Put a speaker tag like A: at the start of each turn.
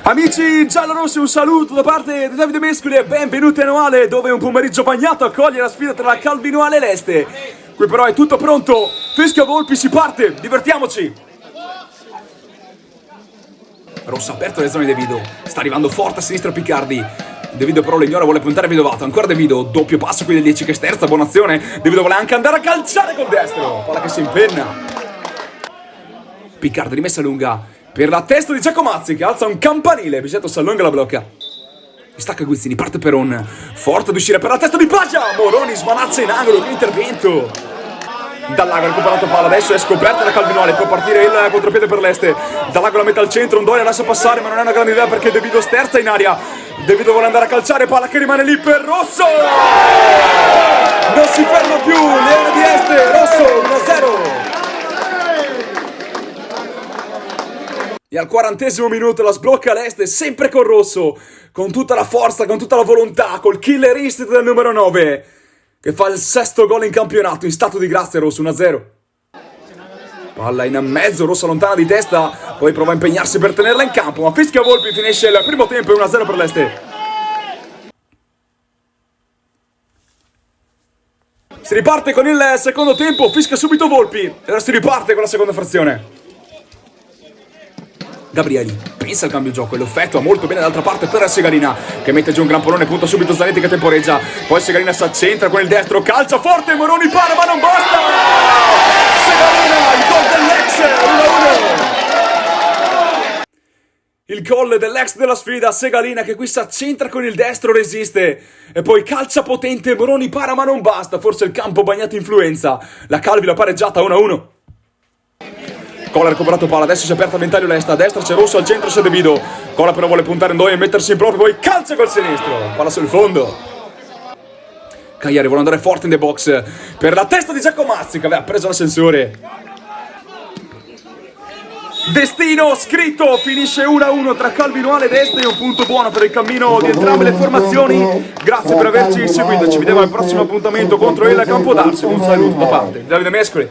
A: Amici giallorossi, un saluto da parte di Davide Mescoli e benvenuti a Noale, dove un pomeriggio bagnato accoglie la sfida tra Calvinoale e l'Este. Qui però è tutto pronto, Fischia Volpi, si parte, divertiamoci! Rosso aperto le zone di De Vido, sta arrivando forte a sinistra Piccardi. De Vido però lo ignora, vuole puntare Vedovato, ancora De Vido, doppio passo qui del 10 che sterza, buona azione. De Vido vuole anche andare a calciare col destro, palla che si impenna. Piccardi rimessa lunga per la testa di Giacomazzi che alza un campanile, Bisetto si allunga la blocca. Stacca Guizzini, parte Peron, forte ad uscire per la testa di Paggia, Moroni smanazza in angolo, che intervento. Dall'Ago ha recuperato palla, adesso è scoperta da Calvinoale, può partire il contropiede per l'Este. Dall'Ago la mette al centro, Ondoia lascia passare ma non è una grande idea perché De Vido sterza in aria. De Vido vuole andare a calciare, palla che rimane lì per Rosso. Non si ferma più, Leone di Este, Rosso 1-0. E al 40° minuto la sblocca l'Este, sempre con Rosso, con tutta la forza, con tutta la volontà, col killer instinct del numero 9, che fa il 6º gol in campionato, in stato di grazia Rosso, 1-0. Palla in mezzo, Rosso lontana di testa, poi prova a impegnarsi per tenerla in campo, ma Fischia Volpi finisce il primo tempo e 1-0 per l'Este. Si riparte con il secondo tempo, fischia subito Volpi, e ora si riparte con la seconda frazione. Gabrieli pensa al cambio gioco e lo effettua molto bene dall'altra parte per Segalina che mette giù un gran pallone, punta subito Zanetti che temporeggia, poi Segalina si accentra con il destro, calcia forte, Moroni para ma non basta. Segalina, il gol dell'ex, 1-1. Il gol dell'ex della sfida, Segalina che qui si accentra con il destro, resiste e poi calcia potente, Moroni para ma non basta, forse il campo bagnato influenza, la Calvi l'ha pareggiata 1-1. Cola ha recuperato palla, adesso si è aperta a ventaglio l'Este, a destra c'è Rosso, al centro c'è De Vido. Cola però vuole puntare in Doia e mettersi in proprio, poi calcia col sinistro, palla sul fondo. Cagliari vuole andare forte in the box per la testa di Giacomazzi che aveva preso l'ascensore. Destino scritto, finisce 1-1 tra Calvinoale ed Este, un punto buono per il cammino di entrambe le formazioni. Grazie per averci seguito, ci vediamo al prossimo appuntamento contro il Campodarsimo. Un saluto da parte di Davide Mescoli.